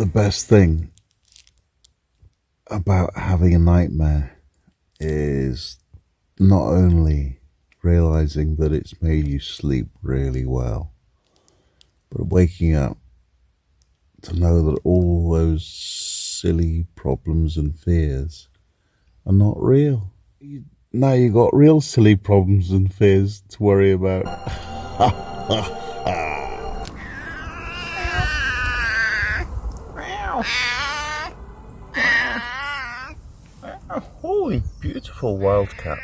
the best thing about having a nightmare is not only realizing that it's made you sleep really well, but waking up to know that all those silly problems and fears are not real. Now you got real silly problems and fears to worry about. Holy, beautiful wildcat.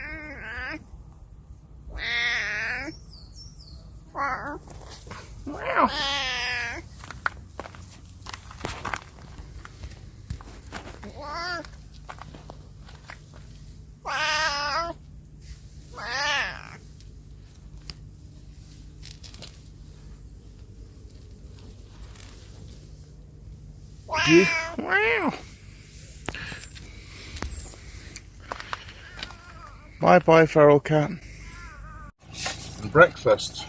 Bye bye, feral cat. And breakfast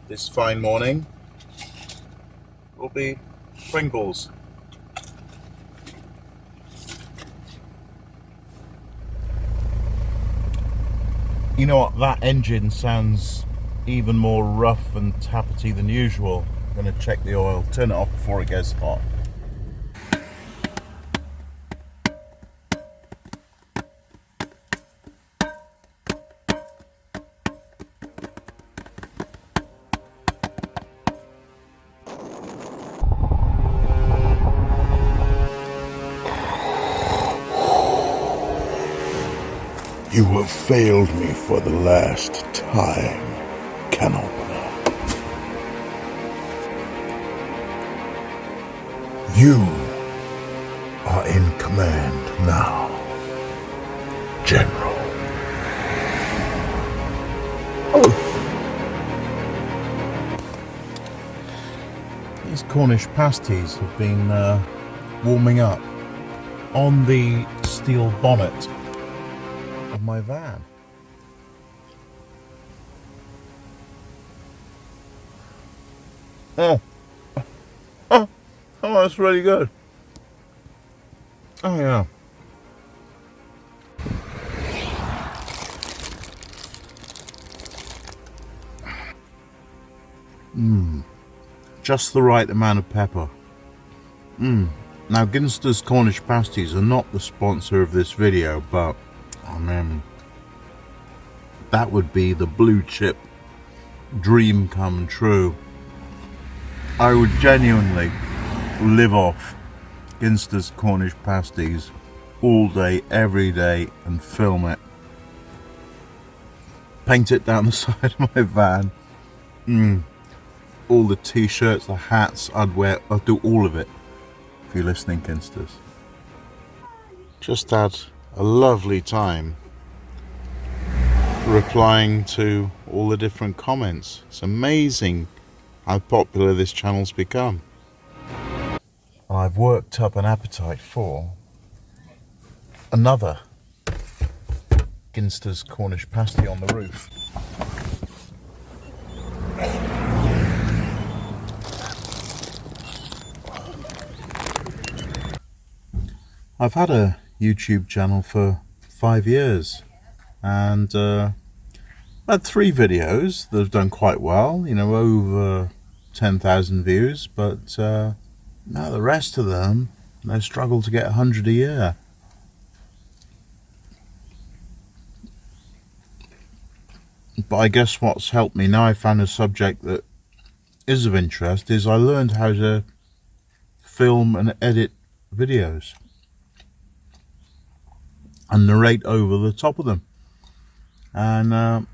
this fine morning will be Pringles. You know what, that engine sounds even more rough and tappety than usual. I'm going to check the oil, turn it off before it gets hot. You have failed me for the last time, can opener. You are in command now, General. These Cornish pasties have been warming up on the steel bonnet of my van. Oh, that's really good. Oh yeah. Just the right amount of pepper. Now, Ginster's Cornish pasties are not the sponsor of this video, but oh man, that would be the blue chip dream come true. I would genuinely live off Ginster's Cornish pasties all day, every day, and film it. Paint it down the side of my van. All the t-shirts, the hats I'd wear, I'll do all of it. If you're listening, Ginsters. Just had a lovely time replying to all the different comments. It's amazing how popular this channel's become. And I've worked up an appetite for another Ginster's Cornish pasty on the roof. I've had a YouTube channel for 5 years, and I had 3 videos that have done quite well, you know, over 10,000 views, but now the rest of them, they struggle to get 100 a year. But I guess what's helped me now, I found a subject that is of interest, is I learned how to film and edit videos and narrate over the top of them, and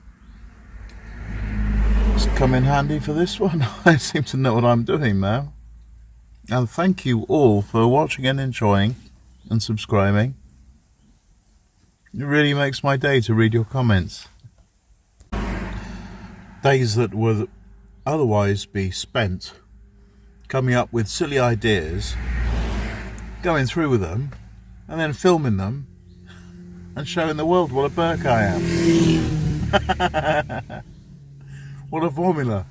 it's come in handy for this one. I seem to know what I'm doing now. And thank you all for watching and enjoying and subscribing. It really makes my day to read your comments. Days that would otherwise be spent coming up with silly ideas, going through with them, and then filming them and showing the world what a Burke I am. What a formula.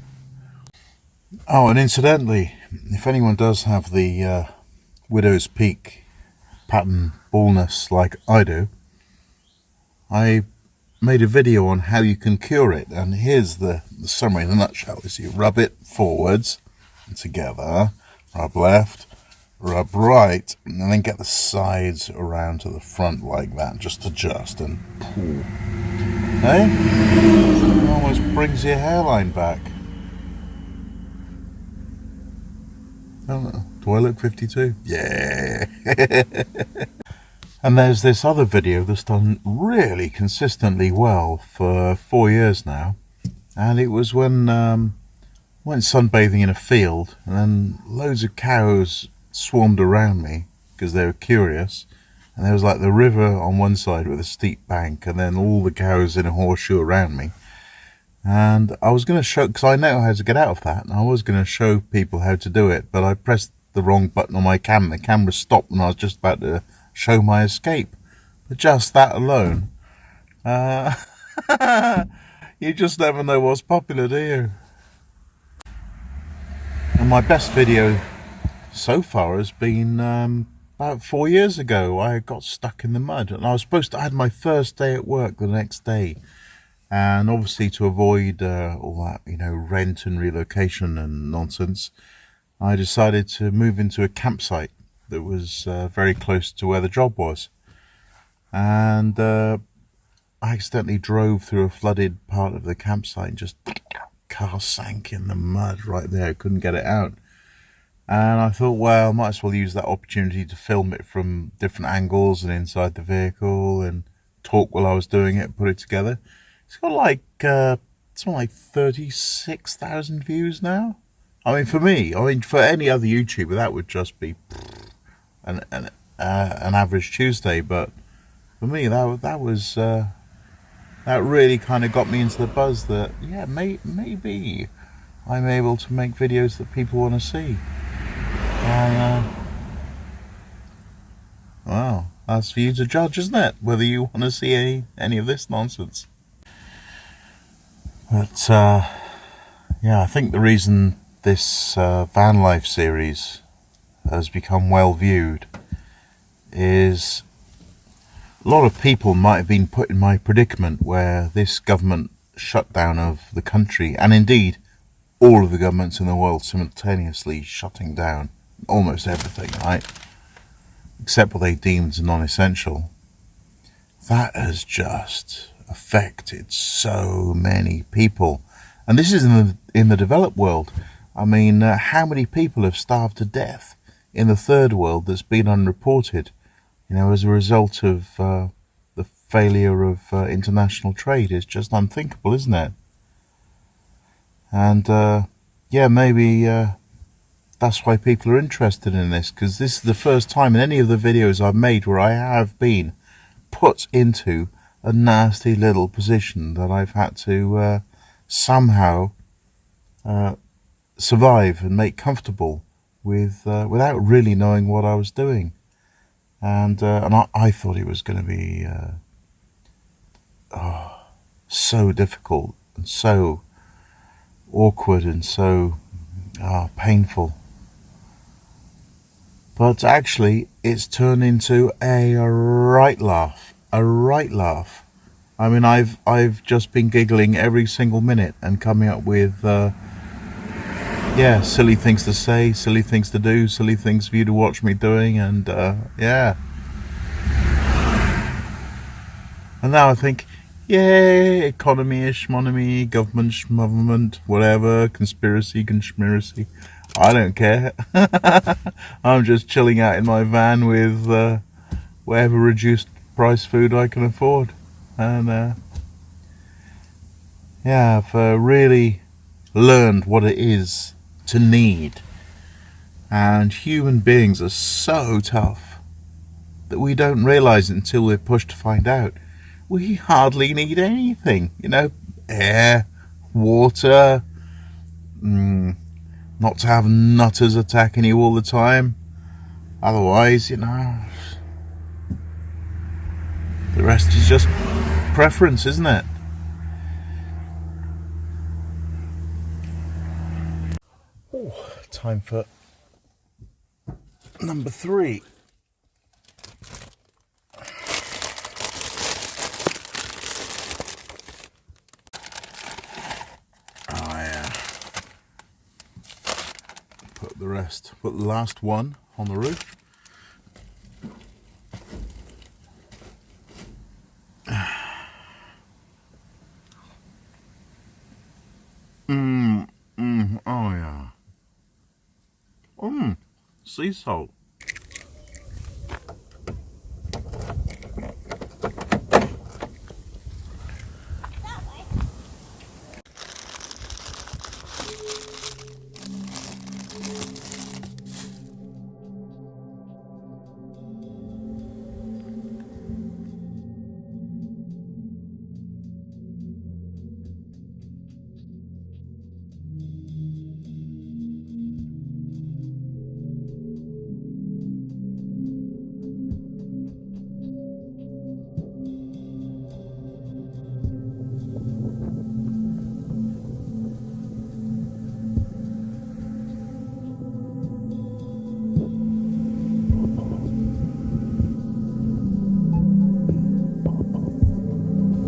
Oh, and incidentally, if anyone does have the widow's peak pattern baldness like I do, I made a video on how you can cure it, and here's the summary in a nutshell. Is you rub it forwards and together, rub left, rub right, and then get the sides around to the front like that. Just adjust and pull. Eh? It almost brings your hairline back. Do I look 52? Yeah. And there's this other video that's done really consistently well for 4 years now. And it was when went sunbathing in a field, and then loads of cows swarmed around me because they were curious. And there was like the river on one side with a steep bank, and then all the cows in a horseshoe around me. And I was going to show, because I know how to get out of that, and I was going to show people how to do it, but I pressed the wrong button on my camera. The camera stopped and I was just about to show my escape. But just that alone, you just never know what's popular, do you? And my best video so far has been about 4 years ago. I got stuck in the mud, and I was supposed to have my first day at work the next day. And obviously, to avoid all that, rent and relocation and nonsense, I decided to move into a campsite that was very close to where the job was. And I accidentally drove through a flooded part of the campsite, and just car sank in the mud right there. Couldn't get it out. And I thought, well, I might as well use that opportunity to film it from different angles and inside the vehicle, and talk while I was doing it, put it together. It's got like something like 36,000 views now. I mean, for me, for any other YouTuber, that would just be an average Tuesday. But for me, that was that really kind of got me into the buzz that, yeah, maybe I'm able to make videos that people want to see. And well, that's for you to judge, isn't it? Whether you want to see any of this nonsense. But yeah, I think the reason this VanLife series has become well viewed is a lot of people might have been put in my predicament, where this government shutdown of the country, and indeed all of the governments in the world simultaneously shutting down almost everything, right, except what they deemed non-essential, that has just affected so many people. And this is in the developed world. I mean, how many people have starved to death in the third world that's been unreported, as a result of the failure of international trade? Is just unthinkable, isn't it? And yeah, maybe that's why people are interested in this, because this is the first time in any of the videos I've made where I have been put into a nasty little position that I've had to somehow survive and make comfortable with, without really knowing what I was doing. And I thought it was going to be so difficult and so awkward and so painful. But actually, it's turned into a right laugh. A right laugh. I mean, I've just been giggling every single minute and coming up with yeah, silly things to say, silly things to do, silly things for you to watch me doing, and yeah. And now I think, yay, economy, schmonomy, government, whatever, conspiracy. I don't care. I'm just chilling out in my van with whatever reduced price food I can afford. And yeah, I've really learned what it is to need. And human beings are so tough that we don't realize it until we're pushed to find out. We hardly need anything, air, water, not to have nutters attacking you all the time. Otherwise, the rest is just preference, isn't it? Oh, time for Number 3. Oh yeah. Put the last one on the roof. Oh yeah. Sea salt.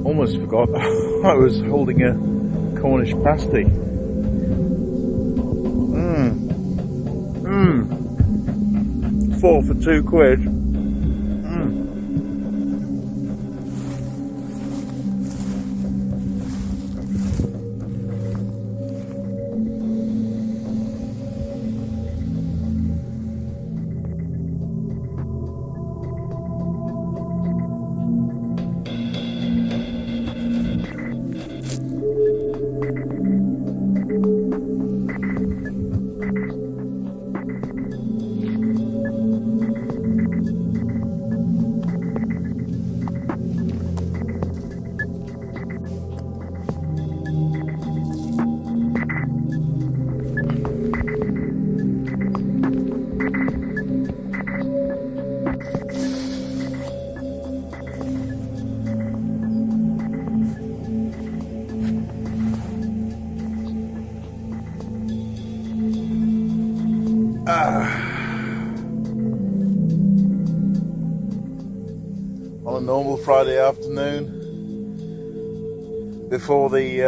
Almost forgot I was holding a Cornish pasty. 4 for £2. On a normal Friday afternoon, before the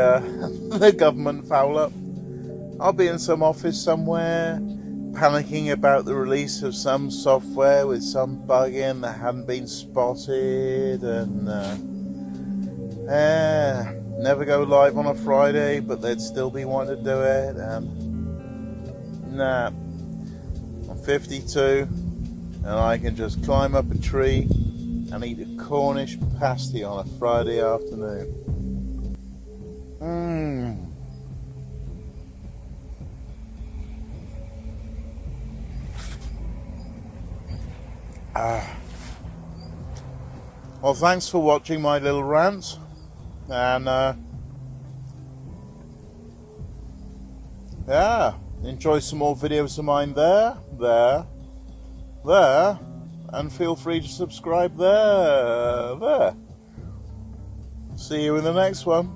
the government foul up, I'll be in some office somewhere, panicking about the release of some software with some bug in that hadn't been spotted, and never go live on a Friday, but they'd still be wanting to do it. And nah, I'm 52, and I can just climb up a tree and eat a Cornish pasty on a Friday afternoon. Well, thanks for watching my little rant, and yeah, enjoy some more videos of mine there, and feel free to subscribe there. See you in the next one.